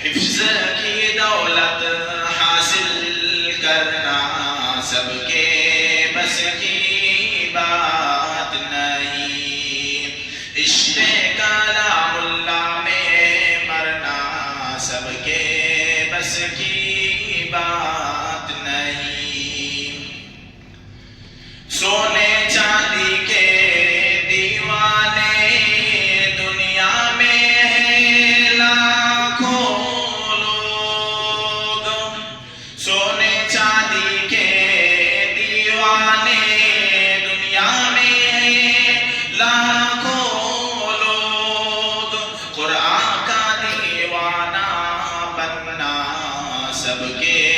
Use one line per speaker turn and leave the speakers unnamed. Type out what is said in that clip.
حفظ کی دولت حاصل کرنا سب کے بس کی بات نہیں، عشق کلام اللہ میں مرنا سب کے بس کی بات نہیں۔ سونے چاندی کے دیوانے دنیا میں ہیں لاکھوں لوگ، سونے چاندی کے دیوانے دنیا میں ہیں لاکھوں لوگ، قرآن کا دیوانہ بننا سب کے